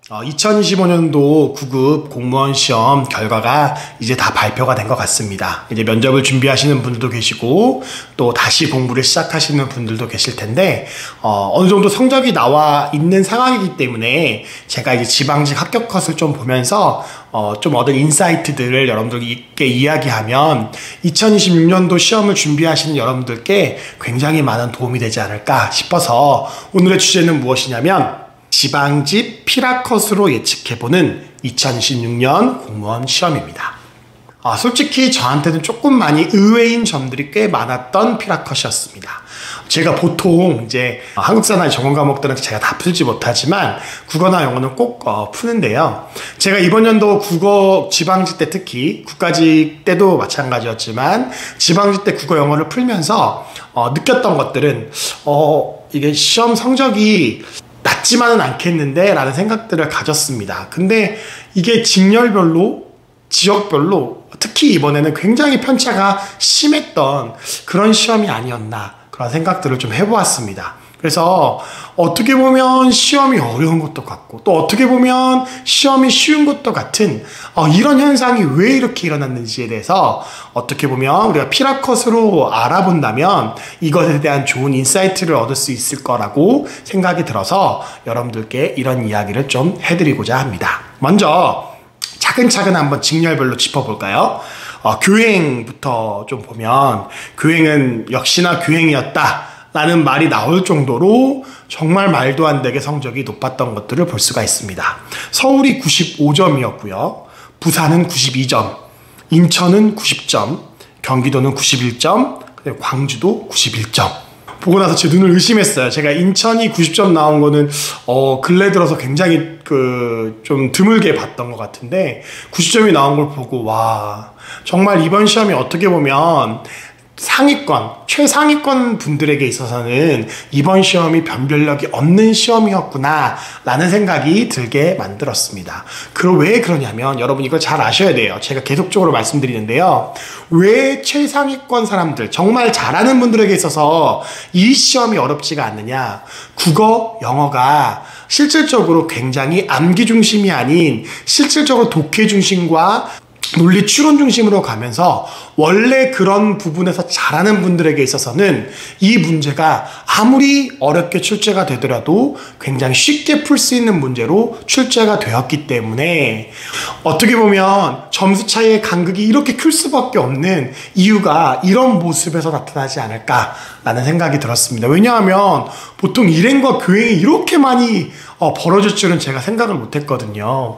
2025년도 9급 공무원 시험 결과가 이제 다 발표가 된 것 같습니다. 이제 면접을 준비하시는 분들도 계시고 또 다시 공부를 시작하시는 분들도 계실 텐데 어느 정도 성적이 나와 있는 상황이기 때문에 제가 이제 지방직 합격 컷을 좀 보면서 좀 얻은 인사이트들을 여러분들께 이야기하면 2026년도 시험을 준비하시는 여러분들께 굉장히 많은 도움이 되지 않을까 싶어서 오늘의 주제는 무엇이냐면 지방직 피라컷으로 예측해보는 2026년 공무원 시험입니다. 솔직히 저한테는 조금 많이 의외인 점들이 꽤 많았던 피라컷이었습니다. 제가 보통 이제 한국사나 전공 과목들은 제가 다 풀지 못하지만 국어나 영어는 꼭 푸는데요. 제가 이번 연도 국어 지방직 때 특히 국가직 때도 마찬가지였지만 지방직 때 국어 영어를 풀면서 느꼈던 것들은 이게 시험 성적이 낮지만은 않겠는데 라는 생각들을 가졌습니다. 근데 이게 직렬별로 지역별로 특히 이번에는 굉장히 편차가 심했던 그런 시험이 아니었나 그런 생각들을 좀 해보았습니다. 그래서 어떻게 보면 시험이 어려운 것도 같고 또 어떻게 보면 시험이 쉬운 것도 같은 이런 현상이 왜 이렇게 일어났는지에 대해서 어떻게 보면 우리가 피라컷으로 알아본다면 이것에 대한 좋은 인사이트를 얻을 수 있을 거라고 생각이 들어서 여러분들께 이런 이야기를 좀 해드리고자 합니다. 먼저 차근차근 한번 직렬별로 짚어볼까요? 교행부터 좀 보면 교행은 역시나 교행이었다 라는 말이 나올 정도로 정말 말도 안 되게 성적이 높았던 것들을 볼 수가 있습니다. 서울이 95점이었고요. 부산은 92점, 인천은 90점, 경기도는 91점, 광주도 91점. 보고 나서 제 눈을 의심했어요. 제가 인천이 90점 나온 거는 근래 들어서 굉장히 좀 드물게 봤던 것 같은데 90점이 나온 걸 보고 와 정말 이번 시험이 어떻게 보면 상위권, 최상위권 분들에게 있어서는 이번 시험이 변별력이 없는 시험이었구나 라는 생각이 들게 만들었습니다. 왜 그러냐면 여러분 이걸 잘 아셔야 돼요. 제가 계속적으로 말씀드리는데요. 왜 최상위권 사람들, 정말 잘하는 분들에게 있어서 이 시험이 어렵지가 않느냐. 국어, 영어가 실질적으로 굉장히 암기 중심이 아닌 실질적으로 독해 중심과 논리 추론 중심으로 가면서 원래 그런 부분에서 잘하는 분들에게 있어서는 이 문제가 아무리 어렵게 출제가 되더라도 굉장히 쉽게 풀 수 있는 문제로 출제가 되었기 때문에 어떻게 보면 점수 차이의 간극이 이렇게 클 수밖에 없는 이유가 이런 모습에서 나타나지 않을까라는 생각이 들었습니다. 왜냐하면 보통 일행과 교행이 이렇게 많이 벌어질 줄은 제가 생각을 못했거든요.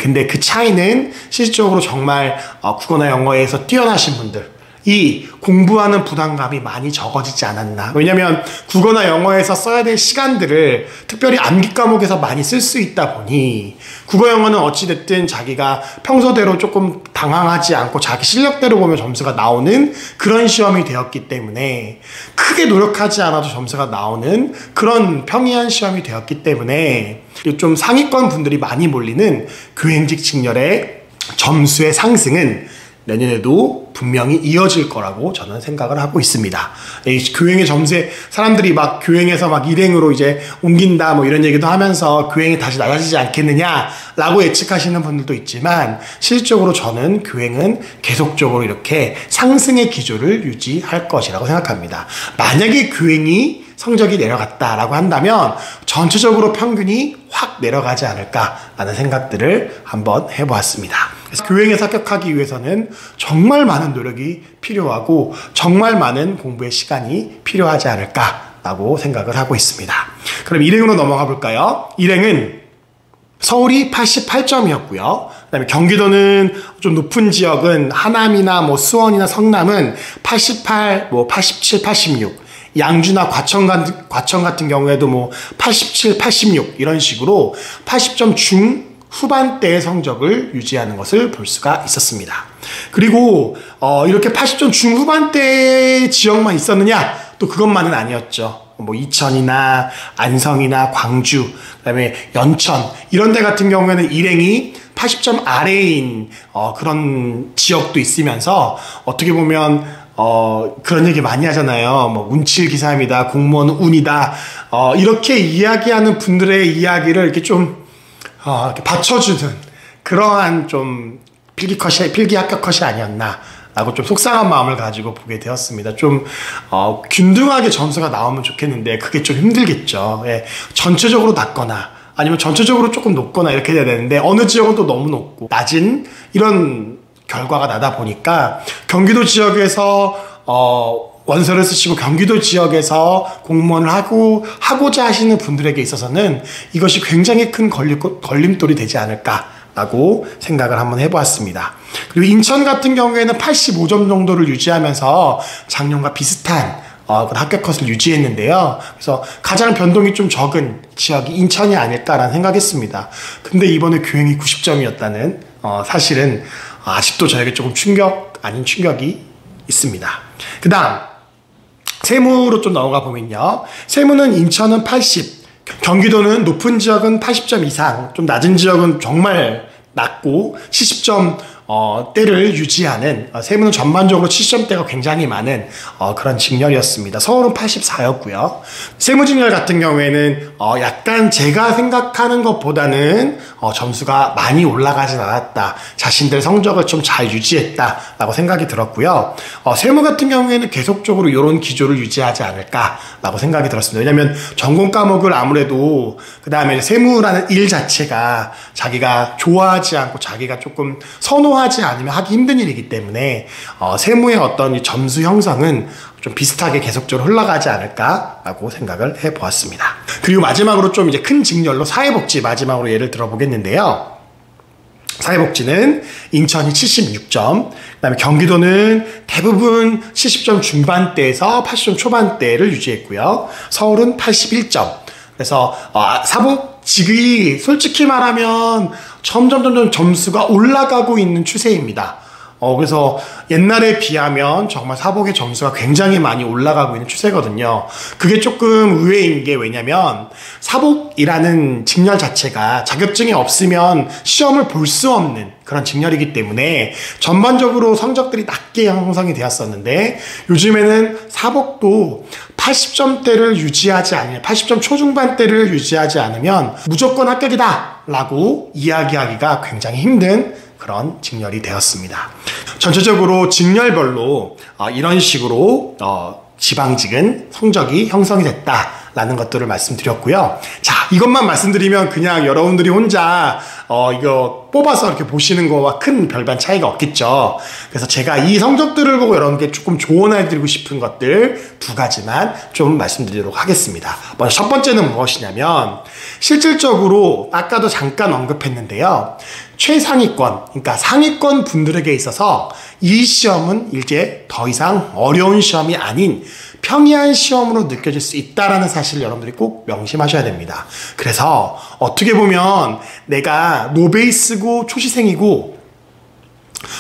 근데 그 차이는 실질적으로 정말 국어나 영어에서 뛰어나신 분들이 공부하는 부담감이 많이 적어지지 않았나. 왜냐면 국어나 영어에서 써야 될 시간들을 특별히 암기 과목에서 많이 쓸 수 있다 보니 국어 영어는 어찌됐든 자기가 평소대로 조금 당황하지 않고 자기 실력대로 보면 점수가 나오는 그런 시험이 되었기 때문에 크게 노력하지 않아도 점수가 나오는 그런 평이한 시험이 되었기 때문에 좀 상위권 분들이 많이 몰리는 교행직 직렬의 점수의 상승은 내년에도 분명히 이어질 거라고 저는 생각을 하고 있습니다. 이 교행의 점수에 사람들이 막 교행에서 막 일행으로 이제 옮긴다 뭐 이런 얘기도 하면서 교행이 다시 낮아지지 않겠느냐라고 예측하시는 분들도 있지만 실질적으로 저는 교행은 계속적으로 이렇게 상승의 기조를 유지할 것이라고 생각합니다. 만약에 교행이 성적이 내려갔다라고 한다면 전체적으로 평균이 확 내려가지 않을까라는 생각들을 한번 해보았습니다. 그래서 교행에 합격하기 위해서는 정말 많은 노력이 필요하고 정말 많은 공부의 시간이 필요하지 않을까라고 생각을 하고 있습니다. 그럼 일행으로 넘어가 볼까요? 일행은 서울이 88점이었고요. 그다음에 경기도는 좀 높은 지역은 하남이나 수원이나 성남은 88, 87, 86. 양주나 과천 같은 경우에도 87, 86 이런 식으로 80점 중후반대의 성적을 유지하는 것을 볼 수가 있었습니다. 그리고 이렇게 80점 중후반대의 지역만 있었느냐? 또 그것만은 아니었죠. 이천이나 안성이나 광주, 그다음에 연천 이런 데 같은 경우에는 일행이 80점 아래인 그런 지역도 있으면서 어떻게 보면 그런 얘기 많이 하잖아요. 운칠기삼이다, 공무원은 운이다. 이렇게 이야기하는 분들의 이야기를 이렇게 좀 이렇게 받쳐주는 그러한 좀 필기 합격 컷이 아니었나 라고 좀 속상한 마음을 가지고 보게 되었습니다. 좀 균등하게 점수가 나오면 좋겠는데 그게 좀 힘들겠죠. 예, 전체적으로 낮거나 아니면 전체적으로 조금 높거나 이렇게 돼야 되는데 어느 지역은 또 너무 높고 낮은 이런 결과가 나다 보니까 경기도 지역에서 원서를 쓰시고 경기도 지역에서 공무원을 하고자 하시는 분들에게 있어서는 이것이 굉장히 큰 걸림돌이 되지 않을까라고 생각을 한번 해보았습니다. 그리고 인천 같은 경우에는 85점 정도를 유지하면서 작년과 비슷한 합격 컷을 유지했는데요. 그래서 가장 변동이 좀 적은 지역이 인천이 아닐까라는 생각했습니다. 근데 이번에 교행이 90점이었다는 사실은 아직도 저에게 조금 충격 아닌 충격이 있습니다. 그 다음 세무로 좀 넘어가 보면요. 세무는 인천은 80, 경기도는 높은 지역은 80점 이상, 좀 낮은 지역은 정말 낮고 70점 대를 유지하는 세무는 전반적으로 70점대가 굉장히 많은 그런 직렬이었습니다. 서울은 84였고요. 세무직렬 같은 경우에는 약간 제가 생각하는 것보다는 점수가 많이 올라가진 않았다. 자신들 성적을 좀 잘 유지했다라고 생각이 들었고요. 세무 같은 경우에는 계속적으로 이런 기조를 유지하지 않을까라고 생각이 들었습니다. 왜냐하면 전공 과목을 아무래도 그 다음에 세무라는 일 자체가 자기가 좋아하지 않고 자기가 조금 선호하지 않으면 하기 힘든 일이기 때문에 세무의 어떤 이 점수 형성은 좀 비슷하게 계속적으로 흘러가지 않을까라고 생각을 해보았습니다. 그리고 마지막으로 좀 이제 큰 직렬로 사회복지 마지막으로 예를 들어보겠는데요. 사회복지는 인천이 76점, 그 다음에 경기도는 대부분 70점 중반대에서 80점 초반대를 유지했고요. 서울은 81점. 그래서 사복직이 솔직히 말하면 점점 점수가 올라가고 있는 추세입니다. 그래서 옛날에 비하면 정말 사복의 점수가 굉장히 많이 올라가고 있는 추세거든요. 그게 조금 의외인 게 왜냐면 사복이라는 직렬 자체가 자격증이 없으면 시험을 볼 수 없는 그런 직렬이기 때문에 전반적으로 성적들이 낮게 형성이 되었었는데 요즘에는 사복도 80점대를 유지하지 않으면 80점 초중반대를 유지하지 않으면 무조건 합격이다 라고 이야기하기가 굉장히 힘든 그런 직렬이 되었습니다. 전체적으로 직렬별로 이런 식으로 지방직은 성적이 형성이 됐다라는 것들을 말씀드렸고요. 자, 이것만 말씀드리면 그냥 여러분들이 혼자 이거 뽑아서 이렇게 보시는 거와 큰 별반 차이가 없겠죠. 그래서 제가 이 성적들을 보고 여러분께 조금 조언해드리고 싶은 것들 두 가지만 좀 말씀드리도록 하겠습니다. 먼저 첫 번째는 무엇이냐면 실질적으로 아까도 잠깐 언급했는데요. 최상위권, 그러니까 상위권 분들에게 있어서 이 시험은 이제 더 이상 어려운 시험이 아닌 평이한 시험으로 느껴질 수 있다는 사실을 여러분들이 꼭 명심하셔야 됩니다. 그래서 어떻게 보면 내가 노베이스고 초시생이고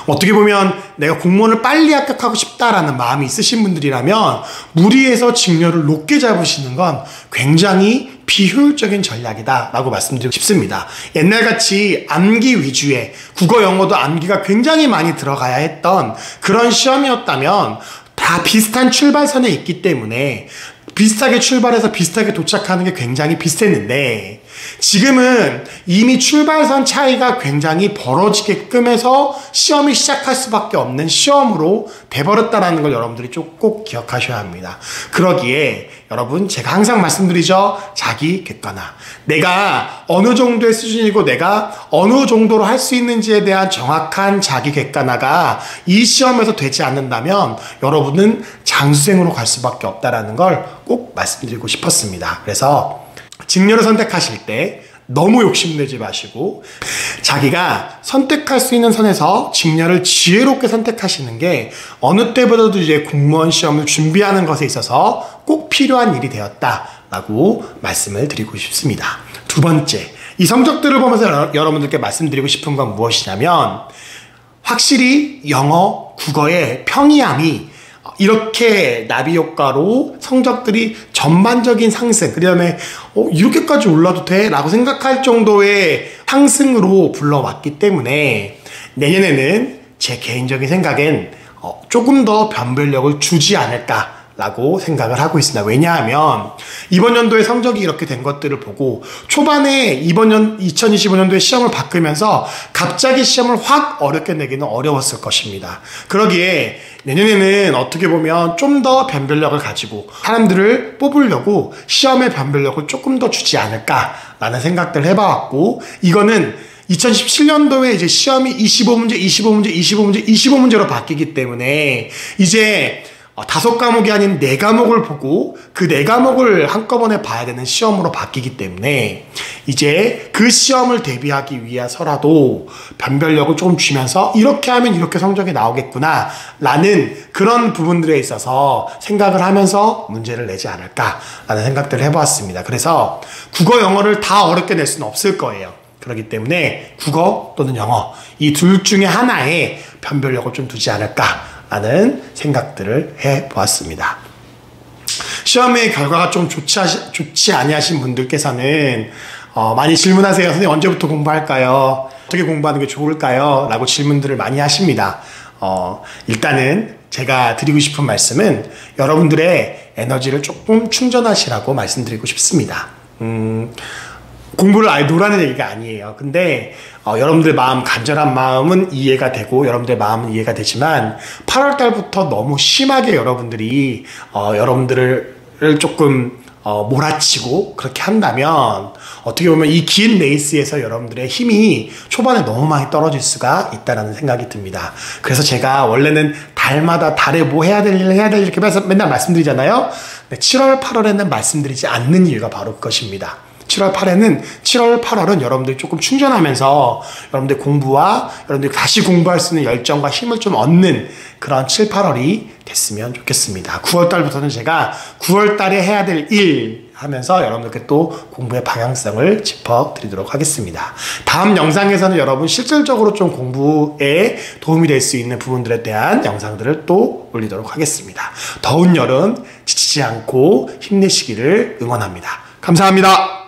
어떻게 보면 내가 공무원을 빨리 합격하고 싶다라는 마음이 있으신 분들이라면 무리해서 직렬을 높게 잡으시는 건 굉장히 비효율적인 전략이다 라고 말씀드리고 싶습니다. 옛날같이 암기 위주의 국어 영어도 암기가 굉장히 많이 들어가야 했던 그런 시험이었다면 다 비슷한 출발선에 있기 때문에 비슷하게 출발해서 비슷하게 도착하는 게 굉장히 비슷했는데 지금은 이미 출발선 차이가 굉장히 벌어지게끔 해서 시험이 시작할 수밖에 없는 시험으로 돼버렸다는 걸 여러분들이 꼭 기억하셔야 합니다. 그러기에 여러분 제가 항상 말씀드리죠. 자기 객관화. 내가 어느 정도의 수준이고 내가 어느 정도로 할 수 있는지에 대한 정확한 자기 객관화가 이 시험에서 되지 않는다면 여러분은 장수생으로 갈 수밖에 없다는 걸 꼭 말씀드리고 싶었습니다. 그래서 직렬을 선택하실 때 너무 욕심내지 마시고 자기가 선택할 수 있는 선에서 직렬을 지혜롭게 선택하시는 게 어느 때보다도 이제 공무원 시험을 준비하는 것에 있어서 꼭 필요한 일이 되었다라고 말씀을 드리고 싶습니다. 두 번째, 이 성적들을 보면서 여러분들께 말씀드리고 싶은 건 무엇이냐면 확실히 영어, 국어의 평이함이 이렇게 나비 효과로 성적들이 전반적인 상승, 그 다음에 이렇게까지 올라도 돼? 라고 생각할 정도의 상승으로 불러왔기 때문에 내년에는 제 개인적인 생각엔 조금 더 변별력을 주지 않을까 라고 생각을 하고 있습니다. 왜냐하면 이번 연도에 성적이 이렇게 된 것들을 보고 초반에 이번 2025년도에 시험을 바꾸면서 갑자기 시험을 확 어렵게 내기는 어려웠을 것입니다. 그러기에 내년에는 어떻게 보면 좀 더 변별력을 가지고 사람들을 뽑으려고 시험의 변별력을 조금 더 주지 않을까라는 생각들을 해봐왔고, 이거는 2017년도에 이제 시험이 25문제, 25문제, 25문제, 25문제로 바뀌기 때문에 이제 5과목이 아닌 4과목을 보고 그 4과목을 한꺼번에 봐야 되는 시험으로 바뀌기 때문에 이제 그 시험을 대비하기 위해서라도 변별력을 조금 주면서 이렇게 하면 이렇게 성적이 나오겠구나 라는 그런 부분들에 있어서 생각을 하면서 문제를 내지 않을까 라는 생각들을 해보았습니다. 그래서 국어, 영어를 다 어렵게 낼 수는 없을 거예요. 그렇기 때문에 국어 또는 영어 이 둘 중에 하나에 변별력을 좀 두지 않을까 라는 생각들을 해보았습니다. 시험의 결과가 좀 좋지 아니하신 분들께서는 많이 질문하세요. 선생님 언제부터 공부할까요? 어떻게 공부하는 게 좋을까요? 라고 질문들을 많이 하십니다. 일단은 제가 드리고 싶은 말씀은 여러분들의 에너지를 조금 충전하시라고 말씀드리고 싶습니다. 공부를 아예 놓으라는 얘기가 아니에요. 근데 여러분들 마음, 간절한 마음은 이해가 되고 여러분들의 마음은 이해가 되지만 8월 달부터 너무 심하게 여러분들이 여러분들을 조금 몰아치고 그렇게 한다면 어떻게 보면 이 긴 레이스에서 여러분들의 힘이 초반에 너무 많이 떨어질 수가 있다는 생각이 듭니다. 그래서 제가 원래는 달마다 달에 뭐 해야 될 이렇게 맨날 말씀드리잖아요. 7월, 8월에는 말씀드리지 않는 이유가 바로 그것입니다. 7월, 8월은 여러분들이 조금 충전하면서 여러분들 공부와 여러분들이 다시 공부할 수 있는 열정과 힘을 좀 얻는 그런 7, 8월이 됐으면 좋겠습니다. 9월 달부터는 제가 9월 달에 해야 될 일 하면서 여러분들께 또 공부의 방향성을 짚어드리도록 하겠습니다. 다음 영상에서는 여러분 실질적으로 좀 공부에 도움이 될 수 있는 부분들에 대한 영상들을 또 올리도록 하겠습니다. 더운 여름 지치지 않고 힘내시기를 응원합니다. 감사합니다.